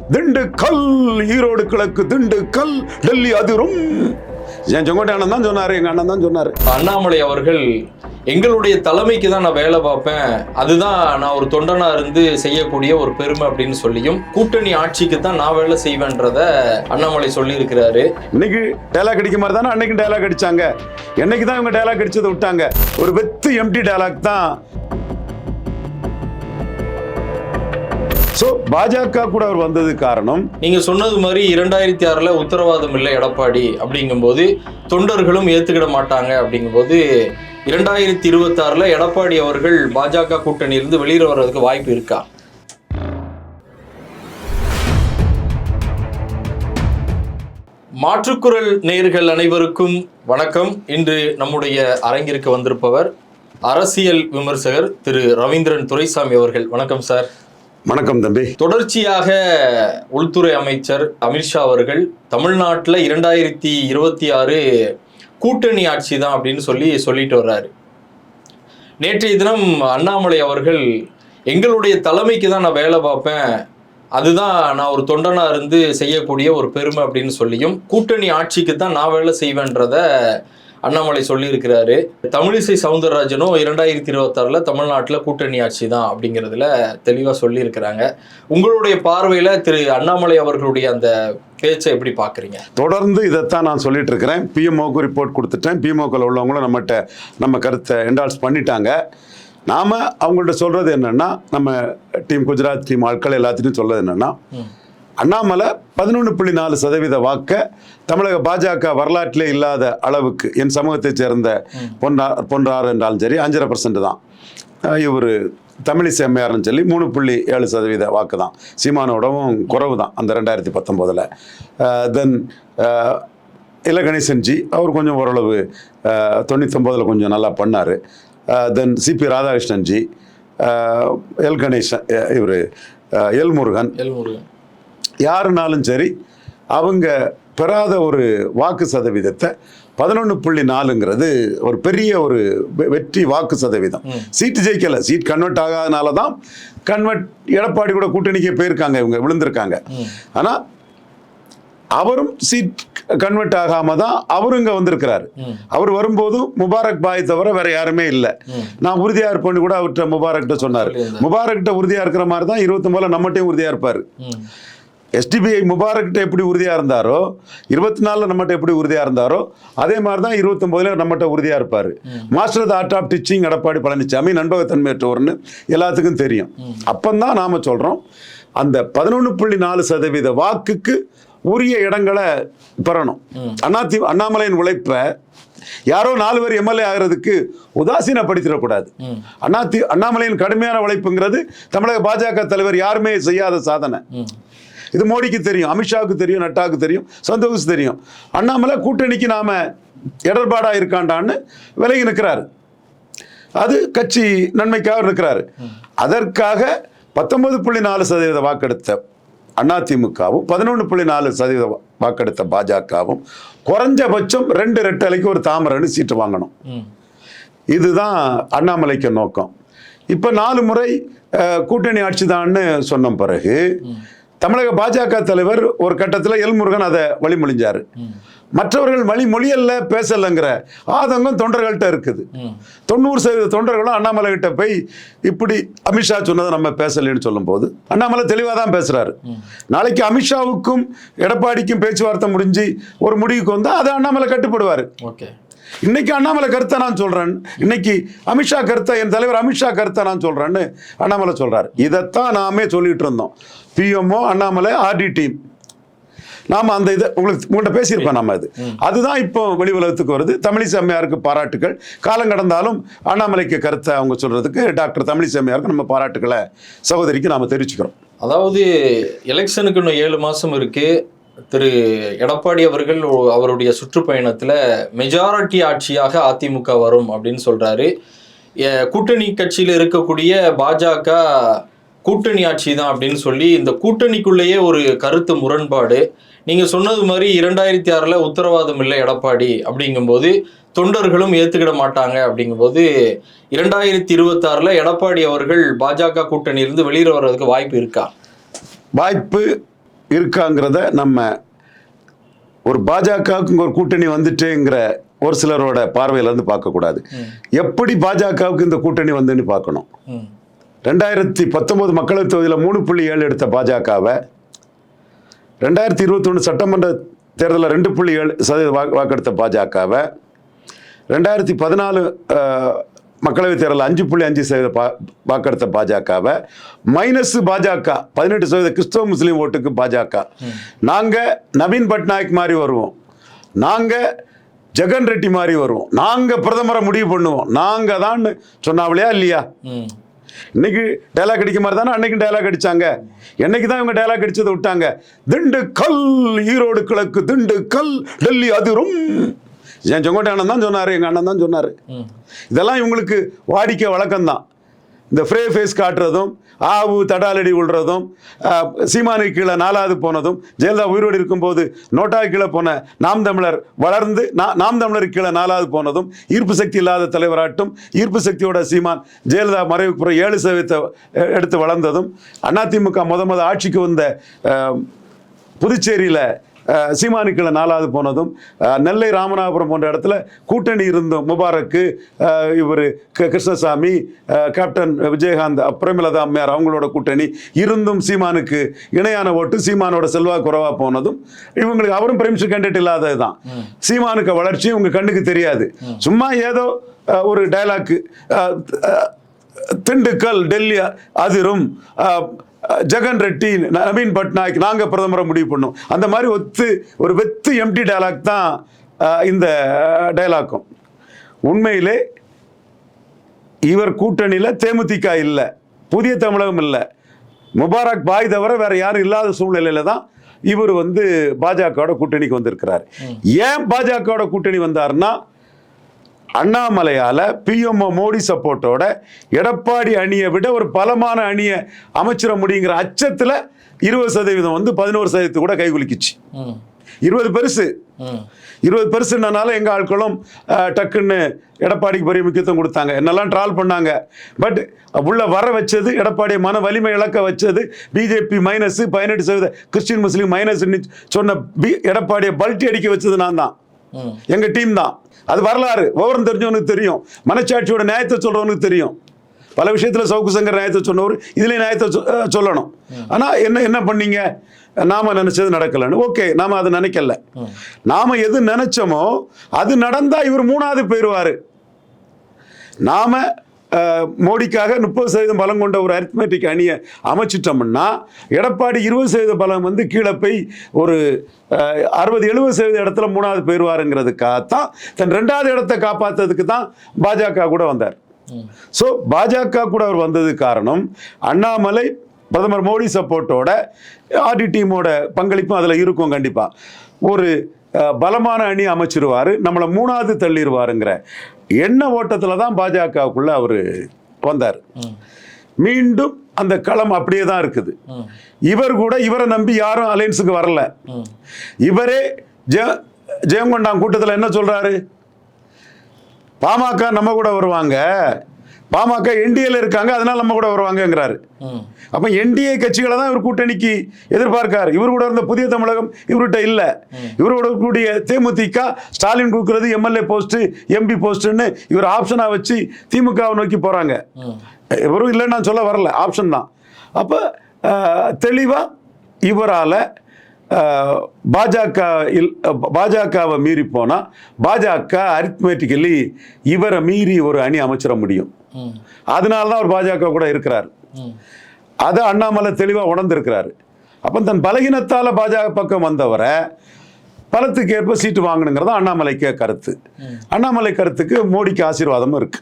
திண்டுக்கல், ஈரோடு கிழக்கு திண்டுக்கல், டெல்லி அதிரும். என் செங்கோட்டை அண்ணன் தான் சொன்னாரு, எங்க அண்ணன் தான் சொன்னாரு. அண்ணாமலை அவர்கள் எங்களுடைய தலைமைக்கு தான் நான் வேலை பார்ப்பேன், அதுதான் நான் ஒரு தொண்டனா இருந்து செய்யக்கூடிய ஒரு பெருமை அப்படின்னு சொல்லியும், கூட்டணி ஆட்சிக்கு தான் நான் வேலை செய்வேன்றத அண்ணாமலை சொல்லி இருக்கிறாரு. இன்னைக்கு டயலாக் அடிக்க மாதிரி தானே அன்னைக்கு டயலாக் அடிச்சாங்க. என்னைக்கு தான் இவங்க டயலாக் அடிச்சதை விட்டாங்க? ஒரு வெத்து எம்டி டயலாக் தான். பாஜக கூட அவர் வந்தது காரணம், நீங்க சொன்னது மாதிரி 2006 உத்தரவாதம் இல்லை எடப்பாடி அப்படிங்கும்போது தொண்டர்களும் ஏத்துக்கிட மாட்டாங்க. அப்படிங்கும்போது 2026 எடப்பாடி அவர்கள் பாஜக கூட்டணியிலிருந்து வெளியே வர்றதுக்கு வாய்ப்பு இருக்கா? மாற்றுக்குரல் நேயர்கள் அனைவருக்கும் வணக்கம். இன்று நம்முடைய அரங்கிற்கு வந்திருப்பவர் அரசியல் விமர்சகர் திரு ரவீந்திரன் துரைசாமி அவர்கள். வணக்கம் சார். வணக்கம் தம்பி. தொடர்ச்சியாக உள்துறை அமைச்சர் அமித்ஷா அவர்கள் தமிழ்நாட்டில் 2026 கூட்டணி ஆட்சி தான் அப்படின்னு சொல்லிட்டு வர்றாரு. நேற்றைய தினம் அண்ணாமலை அவர்கள் எங்களுடைய தலைமைக்கு தான் நான் வேலை பார்ப்பேன், அதுதான் நான் ஒரு தொண்டனா இருந்து செய்யக்கூடிய ஒரு பெருமை அப்படின்னு சொல்லியும், கூட்டணி ஆட்சிக்கு தான் நான் வேலை செய்வேன்றத அண்ணாமலை சொல்லியிருக்கிறாரு. தமிழிசை சவுந்தரராஜனும் 2026 தமிழ்நாட்டில் கூட்டணி ஆட்சி தான் அப்படிங்கிறதுல தெளிவாக சொல்லியிருக்கிறாங்க. உங்களுடைய பார்வையில் திரு அண்ணாமலை அவர்களுடைய அந்த பேச்சை எப்படி பார்க்குறீங்க? தொடர்ந்து இதைத்தான் நான் சொல்லிட்டு இருக்கிறேன். பிஎம்ஓக்கு ரிப்போர்ட் கொடுத்துட்டேன். பிஎம்ஓக்கள் உள்ளவங்களும் நம்ம கருத்தை என்டால்ஸ் பண்ணிட்டாங்க. நாம் அவங்கள்ட்ட சொல்கிறது என்னென்னா, நம்ம டீம் குஜராத் டீம் ஆட்கள் எல்லாத்தையும் சொல்கிறது என்னென்னா, அண்ணாமலை 11.4% வாக்க தமிழக பாஜக வரலாற்றிலே இல்லாத அளவுக்கு, என் சமூகத்தை சேர்ந்த பொன்றார் என்றாலும் சரி 5.5% தான். இவர் தமிழிசை அம்மையார்னு சொல்லி 3.7% வாக்கு தான். சீமானோடவும் குறைவு தான் அந்த 2019. தென் இலகணேசன்ஜி அவர் கொஞ்சம் ஓரளவு 99 கொஞ்சம் நல்லா பண்ணார். தென் சிபி ராதாகிருஷ்ணன்ஜி, எல் கணேசன், இவர் எல் முருகன், யாருனாலும் சரி அவங்க பெறாத ஒரு வாக்கு சதவீதத்தை 11.4ங்கிறது ஒரு பெரிய ஒரு வெற்றி வாக்கு சதவீதம். சீட்டு ஜெயிக்கல, சீட் கன்வெர்ட் ஆகாதனால தான் எடப்பாடி கூட கூட்டணிக்கு போயிருக்காங்க, இவங்க விழுந்திருக்காங்க. ஆனால் அவரும் சீட் கன்வெர்ட் ஆகாம தான் அவரும் இங்க வந்திருக்கிறாரு. அவர் வரும்போது முபாரக் பாய் தவிர வேற யாருமே இல்லை. நான் உறுதியா இருப்பேன்னு கூட அவர்கிட்ட முபாரக்கிட்ட சொன்னார். முபாரக்கிட்ட உறுதியா இருக்கிற மாதிரி தான் 29 நம்மகிட்டையும் உறுதியா இருப்பாரு. எஸ்டிபிஐ முபாரக்கிட்ட எப்படி உறுதியாக இருந்தாரோ, 24 நம்மகிட்ட எப்படி உறுதியாக இருந்தாரோ, அதே மாதிரி தான் 29 நம்மகிட்ட உறுதியாக இருப்பார். Master the art of teaching Edappadi Palaniswami நண்பகத்தன்மையற்றவர்னு எல்லாத்துக்கும் தெரியும். அப்பந்தான் நாம் சொல்கிறோம், அந்த 11.4% வாக்குக்கு உரிய இடங்களை பெறணும். அண்ணாமலையின் உழைப்பை யாரோ 4 பேர் எம்எல்ஏ ஆகிறதுக்கு உதாசீனப்படுத்திடக்கூடாது. அண்ணாமலையின் கடுமையான உழைப்புங்கிறது தமிழக பாஜக தலைவர் யாருமே செய்யாத சாதனை. இது மோடிக்கு தெரியும், அமித்ஷாவுக்கு தெரியும், நட்டாவுக்கு தெரியும், சந்தோஷ் தெரியும். அண்ணாமலை கூட்டணிக்கு நாம இடர்பாடாக இருக்காண்டான்னு விலகி நிற்கிறாரு. அது கட்சி நன்மைக்காக இருக்கிறாரு. அதற்காக 19.4% வாக்கெடுத்த அதிமுகவும் 11.4% வாக்கெடுத்த பாஜகவும் குறைஞ்சபட்சம் 2 ரெட்டலைக்கு ஒரு தாமரைன்னு சீட்டு வாங்கணும். இதுதான் அண்ணாமலைக்கு நோக்கம். இப்போ 4 முறை கூட்டணி ஆட்சி தான்னு சொன்ன பிறகு தமிழக பாஜக தலைவர் ஒரு கட்டத்தில் எல் முருகன் அதை வழிமொழிஞ்சார். மற்றவர்கள் வழிமொழியல்ல பேசலைங்கிற ஆதங்கம் தொண்டர்கள்ட்ட இருக்குது. 90% தொண்டர்களும் அண்ணாமலை கிட்ட போய் இப்படி அமித்ஷா சொன்னதை நம்ம பேசலைன்னு சொல்லும் போது அண்ணாமலை தெளிவாக தான் பேசுறாரு. நாளைக்கு அமித்ஷாவுக்கும் எடப்பாடிக்கும் பேச்சுவார்த்தை முடிஞ்சு ஒரு முடிவுக்கு வந்தால் அதை அண்ணாமலை கட்டுப்படுவார். இன்னைக்கு அண்ணாமலை கருத்தை நான் சொல்றேன், இன்னைக்கு அமித்ஷா கருத்தை, என் தலைவர் அமித்ஷா கருத்தை நான் சொல்றேன்னு அண்ணாமலை சொல்றாரு. இதைத்தான் நாமே சொல்லிட்டு இருந்தோம். பிஎம்ஓ, அண்ணாமலை, ஆர்டி டீம், நாம அந்த இதை உங்கள்கிட்ட பேசியிருப்போம். நம்ம அதுதான் இப்போ வெளி உலகத்துக்கு வருது. தமிழிசை அம்மையாருக்கு பாராட்டுகள். காலம் கடந்தாலும் அண்ணாமலைக்கு கருத்தை அவங்க சொல்றதுக்கு டாக்டர் தமிழிசை அம்மையாருக்கு நம்ம பாராட்டுகளை சகோதரிக்கு நாம தெரிவிச்சுக்கிறோம். அதாவது எலெக்ஷனுக்கு இன்னும் 7 மாதம் இருக்கு. திரு எடப்பாடி அவர்கள் அவருடைய சுற்றுப்பயணத்தில் மெஜாரிட்டி ஆட்சியாக அதிமுக வரும் அப்படின்னு சொல்றாரு. கூட்டணி கட்சியில் இருக்கக்கூடிய பாஜக கூட்டணி ஆட்சி தான் அப்படின்னு சொல்லி இந்த கூட்டணிக்குள்ளேயே ஒரு கருத்து முரண்பாடு. நீங்க சொன்னது மாதிரி 2006 உத்தரவாதம் இல்லை எடப்பாடி அப்படிங்கும்போது தொண்டர்களும் ஏத்துக்கிட மாட்டாங்க. அப்படிங்கும்போது 2026 எடப்பாடி அவர்கள் பாஜக கூட்டணியிலிருந்து வெளியே வர்றதுக்கு வாய்ப்பு இருக்கா? வாய்ப்பு இருக்காங்கிறத நம்ம ஒரு பாஜகவுக்கு ஒரு கூட்டணி வந்துட்டேங்கிற ஒரு சிலரோட பார்வையிலேருந்து பார்க்கக்கூடாது. எப்படி பாஜகவுக்கு இந்த கூட்டணி வந்துன்னு பார்க்கணும். 2019 மக்களவைத் தொகுதியில் 3.7 எடுத்த பாஜகவை 2021 சட்டமன்ற தேர்தலில் 2.7% வாக்கெடுத்த பாஜகவை 2014 மக்களவைத் தேர்தலில் 5.5% வாக்கெடுத்த பாஜகவை மைனஸ் பாஜக 18% கிறிஸ்தவ முஸ்லீம் ஓட்டுக்கு பாஜக. நாங்கள் நவீன் பட்நாயக் மாதிரி வருவோம், நாங்கள் ஜெகன் ரெட்டி மாதிரி வருவோம், நாங்கள் பிரதமரை முடிவு பண்ணுவோம், நாங்கள் தான் சொன்னாவளையா இல்லையா? இன்னைக்கு டைலாக் அடிக்க மாதிரி தானே அன்னைக்கு டைலாக் அடிச்சாங்க. என்னைக்கு தான் இவங்க டைலாக் அடிச்சதை விட்டாங்க? திண்டுக்கல், ஈரோடு கிழக்கு, திண்டுக்கல், டெல்லி அதிரும். என் செங்கோட்டை அண்ணன் தான் சொன்னார், எங்கள் அண்ணன் தான் சொன்னார். இதெல்லாம் இவங்களுக்கு வாடிக்கை வழக்கம்தான். இந்த ஃப்ரே ஃபேஸ் காட்டுறதும், ஆவு தடாலடி விழுறதும், சீமானு கீழே 4வது போனதும், ஜெயலலிதா உயிரோடு இருக்கும்போது நோட்டா கீழே போன நாம் தமிழர் வளர்ந்து நாம் தமிழர் கீழே 4வது போனதும், ஈர்ப்பு சக்தி இல்லாத தலைவராட்டும் ஈர்ப்பு சக்தியோட சீமான் ஜெயலலிதா மறைவுக்கு பிறகு 7% எடுத்து வளர்ந்ததும், அதிமுக முத ஆட்சிக்கு வந்த புதுச்சேரியில் சீமானுக்களை 4வது போனதும், நெல்லை ராமநாதபுரம் போன்ற இடத்துல கூட்டணி இருந்தோம். முபாரக்கு, இவர் கிருஷ்ணசாமி, கேப்டன் விஜயகாந்த், பிரேமலதா அம்மையார் அவங்களோட கூட்டணி இருந்தும் சீமானுக்கு இணையான ஓட்டு, சீமானோட செல்வாக்கு குறைவாக போனதும், இவங்களுக்கு அவரும் பிரைமினிஸ்டர் கேண்டிடேட் இல்லாதது தான். சீமானுக்கு வளர்ச்சி உங்க கண்ணுக்கு தெரியாது. சும்மா ஏதோ ஒரு டைலாக்கு, திண்டுக்கல் டெல்லி அதிரும், ஜெகன் ரெட்டி, நவீன் பட்நாயக், நாங்கள் பிரதமரை முடிவு பண்ணோம், அந்த மாதிரி ஒரு வெத்து எம்டி டைலாக் தான் இந்த டைலாக்கும். உண்மையிலே இவர் கூட்டணியில் தேமுதிக இல்லை, புதிய தமிழகம் இல்லை, முபாரக் பாய் தவிர வேற யாரும் இல்லாத சூழ்நிலையில தான் இவர் பாஜகவோட கூட்டணிக்கு வந்திருக்கிறார். ஏன் பாஜகவோட கூட்டணி வந்தாருன்னா, அண்ணாமலையால பிஎம்ஓ மோடி சப்போர்ட்டோட எடப்பாடி அணியை விட ஒரு பலமான அணியை அமைச்சிட முடியுங்கிற அச்சத்தில் 20% 11% கூட கைகுலுக்கிச்சு. 20 பெருசு, 20 பெருசுனால எங்கள் ஆட்களும் டக்குன்னு எடப்பாடிக்கு பெரிய முக்கியத்துவம் கொடுத்தாங்க, என்னெல்லாம் ட்ரால் பண்ணாங்க. பட் உள்ள வர வச்சது, எடப்பாடி மன வலிமை இழக்க வச்சது பிஜேபி மைனஸ், 18% கிறிஸ்டின் முஸ்லீம் மைனஸ் சொன்ன எடப்பாடியை பல்ட்டி அடிக்க வச்சது நான் தான், எங்க டீம் தான். அது வரலாறு விவரம் தெரிஞ்சவனுக்கு தெரியும், மனச்சாட்சியோட நியாயத்தை சொல்றவனுக்கு தெரியும். பல விஷயத்துல சவுக்கு சங்கர் நியாயத்தை சொன்னவர் இதுல நியாயத்தை சொல்லணும். ஆனா என்ன பண்ணீங்க? நாம நினைச்சது நடக்கலன்னு. ஓகே, நாம அதை நினைக்கல. நாம எது நினைச்சோமோ அது நடந்தா இவர் 3வது போயிடுவாரு. நாம மோடிக்காக 30% பலம் கொண்ட ஒரு அரித்மெட்டிக் அணியை அமைச்சிட்டோம்னா, எடப்பாடி 20% பலம் கீழே போய் ஒரு 60-70% இடத்துல 3வது போயிடுவாருங்கிறதுக்காகத்தான், தன் 2வது இடத்தை காப்பாற்றுறதுக்கு தான் பாஜக கூட வந்தார். ஸோ பாஜக கூட அவர் வந்தது காரணம், அண்ணாமலை பிரதமர் மோடி சப்போர்ட்டோட ஆர்டி டீமோட பங்களிப்பும் அதில் இருக்கும். கண்டிப்பாக ஒரு பலமான அணி அமைச்சிருவார், நம்மளை 3வது தள்ளிடுவாருங்கிற எண்ண ஓட்டத்தில் தான் பாஜகவுக்குள்ள அவர் வந்தார். மீண்டும் அந்த களம் அப்படியே தான் இருக்குது. இவரை நம்பி யாரும் அலையன்ஸுக்கு வரல. இவரே ஜெயங்கொண்டாம் கூட்டத்தில் என்ன சொல்றாரு? பாமக நம்ம கூட வருவாங்க, பாமக என்டிஏல இருக்காங்க, அதனால நம்ம கூட வருவாங்கங்கிறாரு. அப்ப என்டிஏ கட்சிகளை தான் இவர் கூட்டணிக்கு எதிர்பார்க்காரு. இவர் கூட இருந்த புதிய தமிழகம் இவர்கிட்ட இல்ல. இவரோட கூடிய தேமுதிக ஸ்டாலின் கொடுக்கறது எம்எல்ஏ போஸ்ட், எம்பி போஸ்ட்னு இவர் ஆப்ஷனா வச்சு திமுகவை நோக்கி போறாங்க. இவரும் இல்லைன்னு நான் சொல்ல வரல, ஆப்ஷன் தான். அப்ப தெளிவா இவரால பாஜகவை மீறி போனா பாஜக அரித்மெட்டிக்கலி இவரை மீறி ஒரு அணி அமைச்சிட முடியும். அதனாலதான் அவர் பாஜக கூட இருக்கிறார். அதை அண்ணாமலை தெளிவா உணர்ந்திருக்கிறாரு. அப்ப தன் பலகீனத்தால பாஜக பக்கம் வந்தவரை பலத்துக்கு ஏற்ப சீட்டு வாங்கணுங்கிறதா அண்ணாமலைக்கு கருத்து. அண்ணாமலை கருத்துக்கு மோடிக்கு ஆசீர்வாதமும் இருக்கு.